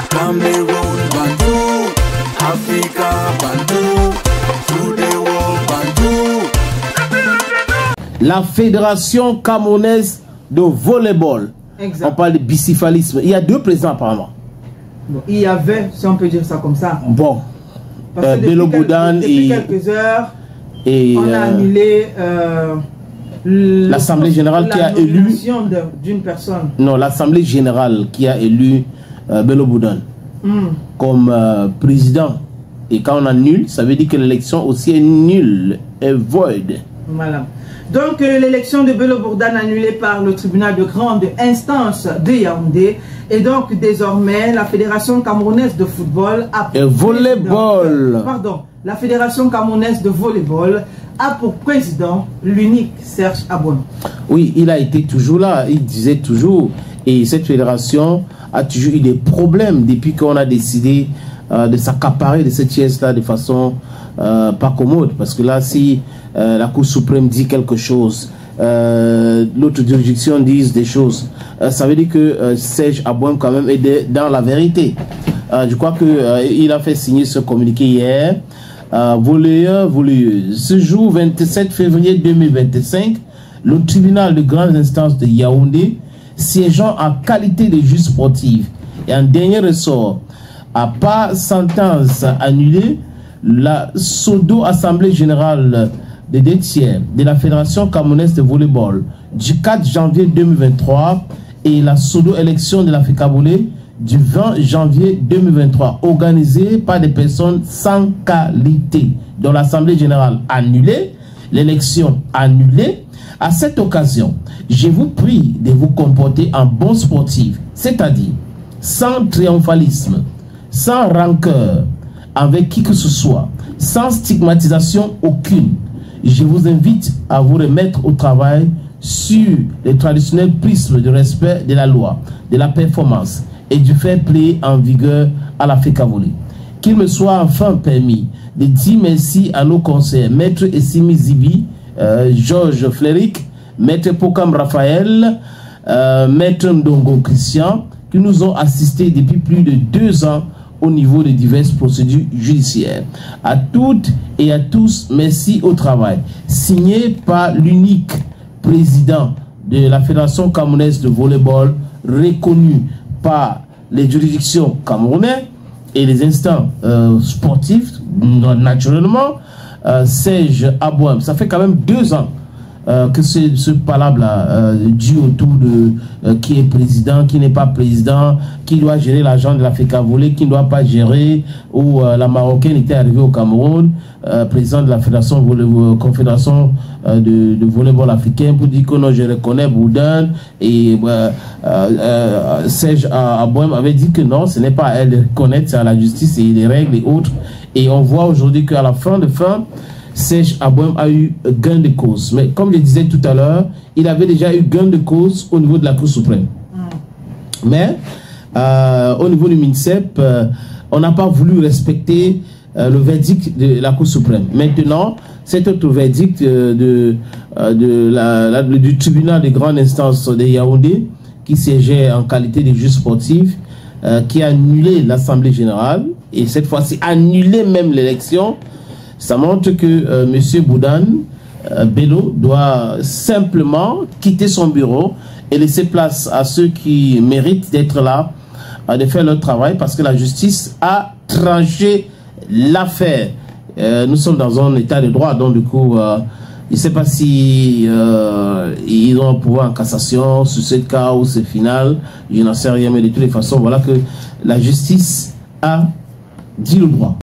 Cameroun Bandou, Africa Bandou, to the world Bandou. La Fédération camerounaise de volleyball. Exact. On parle de bicéphalisme. Il y a deux présidents apparemment. Bon, il y avait, si on peut dire ça comme ça. Bon. Bello Boudane depuis quelques heures, on a annulé l'Assemblée générale qui a élu d'une personne. Non, l'Assemblée générale qui a élu Bello Boudane comme président. Et quand on annule, ça veut dire que l'élection aussi est nulle, est void. Voilà. Donc l'élection de Bello Boudane annulée par le tribunal de grande instance de Yaoundé. Et donc désormais la Fédération camerounaise de football a pour volleyball. La Fédération camerounaise de volleyball a pour président l'unique Serge Abouem. Oui, il a été toujours là, il disait toujours. Et cette fédération a toujours eu des problèmes depuis qu'on a décidé de s'accaparer de cette chaise-là de façon pas commode. Parce que là, si la Cour suprême dit quelque chose, l'autre juridiction dit des choses, ça veut dire que Serge Abouem quand même est dans la vérité. Je crois qu'il a fait signer ce communiqué hier. Volleyeur, volleyeuse. Ce jour 27 février 2025, le tribunal de grande instance de Yaoundé, siégeant en qualité de juge sportif et en dernier ressort, à pas sentence annulée, la Sodo Assemblée générale des 2 tiers de la Fédération camerounaise de volleyball du 4 janvier 2023 et la Sodo élection de l'Afrique Boulé du 20 janvier 2023 organisée par des personnes sans qualité, dont l'Assemblée générale annulée, l'élection annulée. À cette occasion, je vous prie de vous comporter en bon sportif, c'est-à-dire sans triomphalisme, sans rancœur avec qui que ce soit, sans stigmatisation aucune. Je vous invite à vous remettre au travail sur les traditionnels prismes de respect de la loi, de la performance et du fair play en vigueur à l'Afrique Volley. Qu'il me soit enfin permis de dire merci à nos conseillers, Maître Essimi Zibi, Georges Fléric, Maître Pokam Raphaël, Maître Ndongo Christian, qui nous ont assistés depuis plus de 2 ans au niveau de diverses procédures judiciaires. À toutes et à tous, merci au travail. Signé par l'unique président de la Fédération camerounaise de volleyball, reconnu par les juridictions camerounaises et les instants sportifs, naturellement, Serge Abouem. Ça fait quand même 2 ans que ce palabre-là dû autour de qui est président, qui n'est pas président, qui doit gérer l'argent de l'Afrique Volley, qui ne doit pas gérer, où la Marocaine était arrivée au Cameroun, président de la Fédération Confédération de volleyball africain, pour dire que non, je reconnais Boudane, et Serge Abouem avait dit que non, ce n'est pas à elle de reconnaître, c'est à la justice et les règles et autres. Et on voit aujourd'hui qu'à la fin, Serge Abouem a eu gain de cause. Mais comme je disais tout à l'heure, il avait déjà eu gain de cause au niveau de la Cour suprême. Mais au niveau du MINSEP, on n'a pas voulu respecter le verdict de la Cour suprême. Maintenant, cet autre verdict du tribunal de grande instance de Yaoundé, qui siégeait en qualité de juge sportif, qui a annulé l'Assemblée générale, et cette fois-ci annulé même l'élection. Ça montre que M. Boudane, Bello, doit simplement quitter son bureau et laisser place à ceux qui méritent d'être là, de faire leur travail, parce que la justice a tranché l'affaire. Nous sommes dans un état de droit, donc du coup, je ne sais pas si ils ont un pouvoir en cassation sur ce cas ou c'est final, je n'en sais rien, mais de toutes les façons, voilà que la justice a dit le droit.